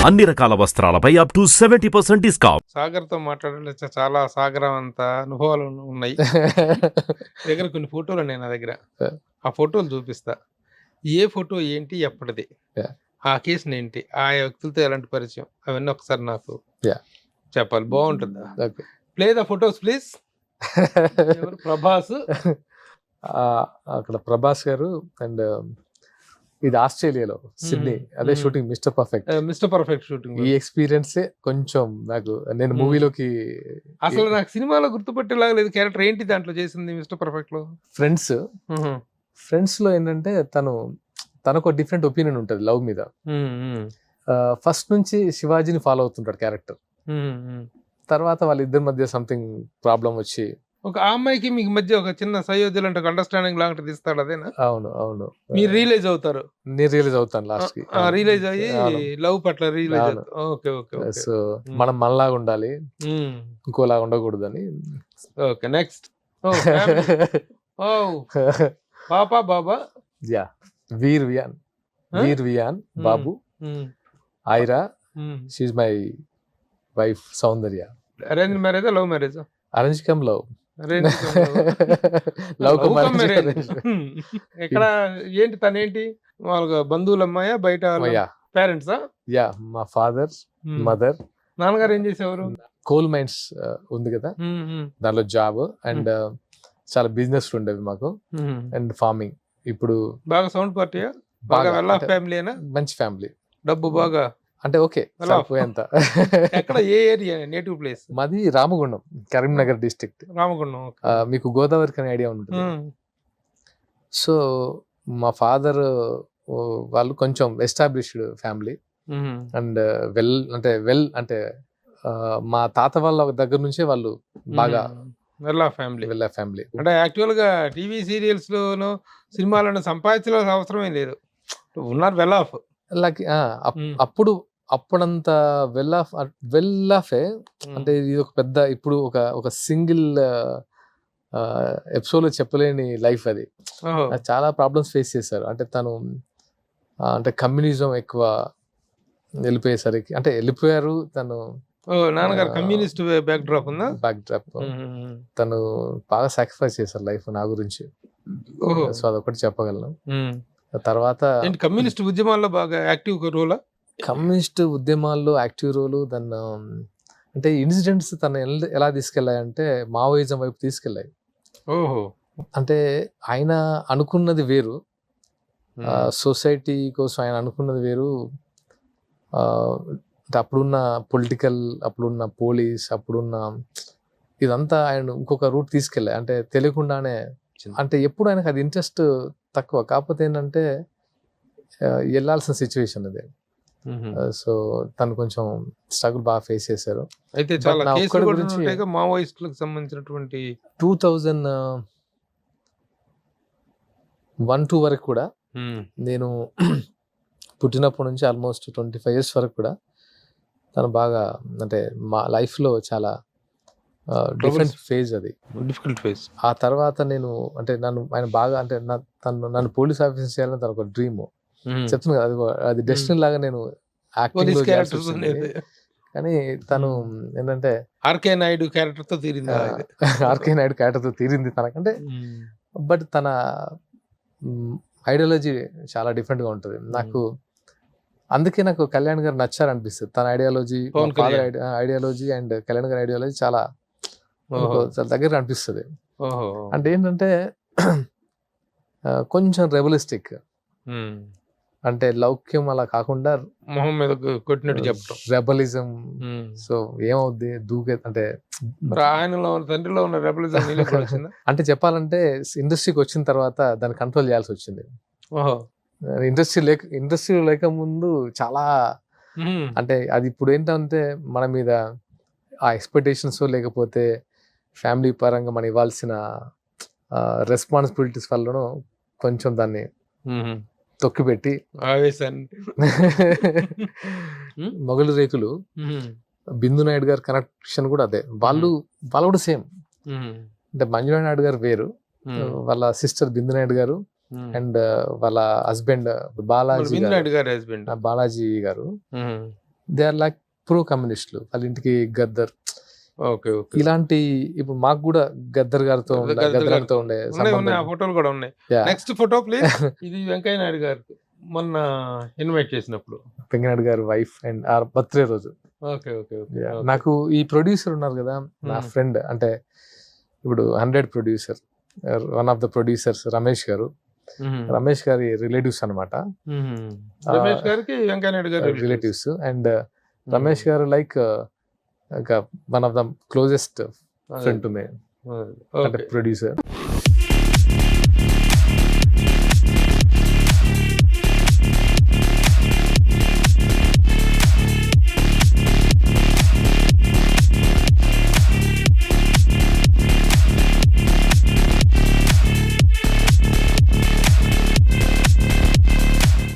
అన్ని రకాల వస్త్రాలపై up to 70% discount. సాగర్తో మాట్లాడాలి చాలా సాగరం అంత అనుభవాలు ఉన్నాయి. దగ్గర కొన్ని ఫోటోలు ఉన్నాయి నా దగ్గర. ఆ ఫోటోలు చూపిస్తా. ఏ ఫోటో ఏంటి, ఎప్పటిది, Yeah. ఆ కేసుని ఏంటి, ఆ వ్యక్తులతో ఎలాంటి పరిచయం, అవన్నీ ఒకసారి నాకు Yeah. చెప్పాలి. బాగుంటుందా? Okay. Play the photos please. Prabhas, అక్కడ ప్రభాస్ గారు అండ్ ఇది ఆస్ట్రేలియాలో సిడ్నీ, అదే shooting mister perfect. Mister perfect shooting. ఈ ఎక్స్పీరియన్సే కొంచెం నాకు, నేను మూవీలోకి అసలు నాకు సినిమాలో గుర్తుపట్టేలాగా లేదు క్యారెక్టర్ ఏంటి దాంట్లో చేసింది మిస్టర్ పర్ఫెక్ట్ లో. ఫ్రెండ్స్ లో ఏంటంటే తనకు డిఫరెంట్ ఒపీనియన్ ఉంటుంది లవ్ మీద. ఫస్ట్ నుంచి శివాజీని ఫాలో అవుతుంటాడు క్యారెక్టర్. తర్వాత వాళ్ళిద్దరి మధ్య సంథింగ్ ప్రాబ్లం వచ్చి ఒక అమ్మాయికి మీకు మధ్య ఒక చిన్న సయోధ్యలు అంటే అండర్స్టాండింగ్ లాంటిది ఇస్తాడు. అదేనా? అవును అవును. మీరు రియలైజ్ అవుతారు. నేను రియలైజ్ అవుతాను లాస్ట్ కి. రియలైజ్ అయ్యి లవ్ పట్ల రియలైజ్ అవుతారు. Okay okay. సో మనం మనలాగా ఉండాలి, ఇంకోలాగా ఉండకూడదని. Okay next. పాపా బాబా. యా, వీర్ వియాన్ బాబు, Aira, she my wife Soundarya. Arrange మ్యారేజా లవ్ మ్యారేజా? Arrange come love. ఎక్కడ ఏంటి తనేంటి వాళ్ళ బంధువుల అమ్మాయా బయట పేరెంట్సా? యా, మా ఫాదర్ మదర్. నాన్నగారు ఏం చేసేవారు? కోల్ మైన్స్ ఉంది కదా, దానిలో జాబ్ అండ్ చాలా బిజినెస్ ఉండేవి మాకు, అండ్ ఫార్మింగ్. ఇప్పుడు బాగా సౌండ్ పార్టీయా? బాగా వెల్ ఆఫ్ ఫ్యామిలీనా? మంచి ఫ్యామిలీ, డబ్బు బాగా అంటే ఓకే. ఎంత ఎక్కడ, ఏ ఏరియా, నేటివ్ ప్లేస్? మాది రామగుండం, కరీంనగర్ డిస్ట్రిక్ట్. రామగుండం. మీకు గోదావరి కనే ఐడియా ఉంటుంది. సో మా ఫాదర్ వాళ్ళు కొంచెం ఎస్టాబ్లిష్డ్ ఫ్యామిలీ అండ్ వెల్ అంటే మా తాత వాళ్ళ దగ్గర నుంచే వాళ్ళు బాగా వెల్ ఆఫ్ ఫ్యామిలీ. అంటే యాక్చువల్ గా టీవీ సీరియల్స్ లోనో సినిమాలను సంపాదించాల్సిన అవసరమే లేదు, ఉన్నారు వెల్ ఆఫ్. అప్పుడంత వెల్ ఆఫే. అంటే ఇది ఒక పెద్ద, ఇప్పుడు ఒక సింగిల్ ఎపిసోడ్ లో చెప్పలేని లైఫ్ అది. చాలా ప్రాబ్లమ్స్ ఫేస్ చేశారు. అంటే తను అంటే కమ్యూనిజం ఎక్కువ వెళ్ళిపోయేసరికి, అంటే వెళ్ళిపోయారు తను. నాన్నగారు కమ్యూనిస్ట్ బ్యాక్ డ్రాప్ ఉందా? Back drop. తను బాగా సాక్రిఫైస్ చేశారు లైఫ్ నా గురించి. సో అదొకటి చెప్పగలను. తర్వాత కమ్యూనిస్ట్ ఉద్యమాల్లో బాగా యాక్టివ్ రోలా? కమ్యూనిస్ట్ ఉద్యమాల్లో యాక్టివ్ రోలు. దాన్ని అంటే ఇన్సిడెంట్స్ తను ఎలా తీసుకెళ్ళాయంటే మావోయిజం వైపు తీసుకెళ్ళాయి. ఓహో. అంటే ఆయన అనుకున్నది వేరు, సొసైటీ కోసం ఆయన అనుకున్నది వేరు. అంటే అప్పుడున్న పొలిటికల్, అప్పుడున్న పోలీస్, అప్పుడున్న ఇదంతా ఆయన ఇంకొక రూట్ తీసుకెళ్ళాయి. అంటే తెలియకుండానే, అంటే ఎప్పుడు ఆయనకు అది ఇంట్రెస్ట్ తక్కువ, కాకపోతే ఏంటంటే వెళ్ళాల్సిన సిచ్యువేషన్ అది. సో తను కొంచెం స్ట్రగుల్ బాగా ఫేస్ చేశారు. అయితే మావోయిస్టులకు సంబంధించినటువంటి 2001-2 వరకు కూడా, నేను పుట్టినప్పటి నుంచి ఆల్మోస్ట్ 25 years వరకు కూడా తను బాగా, అంటే మా లైఫ్ లో చాలా డిఫరెంట్ ఫేజ్ అది, డిఫికల్ట్ ఫేజ్. ఆ తర్వాత నేను, అంటే ఆయన బాగా, అంటే నన్ను పోలీస్ ఆఫీసర్ చేయాలని తన ఒక డ్రీమ్. చెప్తున్నా కదా, అది డెస్టినీ లాగా నేను యాక్టింగ్ లో చేయాల్సి వచ్చింది. కానీ తను ఏంటంటే ఆర్కే నాయుడు క్యారెక్టర్ తో తీరింది తనకంటే. బట్ తన ఐడియాలజీ చాలా డిఫరెంట్ గా ఉంటుంది నాకు. అందుకే నాకు కళ్యాణ్ గారు నచ్చారు అనిపిస్తుంది. తన ఐడియాలజీ, ఐడియాలజీ అండ్ కళ్యాణ్ గారి ఐడియాలజీ చాలా దగ్గర అనిపిస్తుంది. అంటే ఏంటంటే కొంచెం రెబలిస్టిక్, అంటే లౌక్యం అలా కాకుండా మొహం మీద కొట్టినట్టు చెప్పడం, రెబలిజం. సో ఏమవుద్ది దూకే, అంటే ఆయనలో తండ్రిలో ఉన్న రెబలిజం అంటే చెప్పాలంటే ఇండస్ట్రీకి వచ్చిన తర్వాత దాన్ని కంట్రోల్ చేయాల్సి వచ్చింది. ఇండస్ట్రీ లేక ముందు చాలా, అంటే అది ఇప్పుడు ఏంటంటే మన మీద ఆ ఎక్స్పెక్టేషన్స్ లేకపోతే ఫ్యామిలీ పరంగా మనం ఇవ్వాల్సిన రెస్పాన్సిబిలిటీస్ వల్లనూ కొంచెం దాన్ని తొక్కిపెట్టి మొగలు రేకులు, బిందు నాయుడు గారి కనెక్షన్ కూడా అదే. వాళ్ళు కూడా సేమ్. అంటే మంజునాథ్ నాయుడు గారు వేరు, వాళ్ళ సిస్టర్ బిందు నాయుడు గారు అండ్ వాళ్ళ హస్బెండ్ బాలాజీ గారు దే ఆర్ లైక్ ప్రో కమ్యూనిస్టులు. వాళ్ళ ఇంటికి గద్దర్ ఓకే ఓకే ఇలాంటి, ఇప్పుడు మాకు కూడా గద్దర్ గారితో గద్దర్ గారితో ఉండే ఉన్నాయి సంబంధం. ఆ ఫోటోలు కూడా ఉన్నాయి. Yeah. Next photo please. ఇది వెంకయ్య నాయుడు గారు మొన్న ఇన్వైట్ చేసినప్పుడు. వెంకయ్యనాయుడు గారి వైఫ్ అండ్ ఆ బర్త్డే రోజు. Okay okay okay Yeah. నాకు ఈ ప్రొడ్యూసర్ ఉన్నారు కదా నా ఫ్రెండ్, అంటే ఇప్పుడు 100 producer, one of the producers Ramesh గారు. రమేష్ గారి రిలేటివ్స్ అనమాట, రమేష్ గారికి వెంకయ్య నాయుడు గారు రిలేటివ్స్. అండ్ రమేష్ గారు like one of the closest friend to me, అంటే ప్రొడ్యూసర్.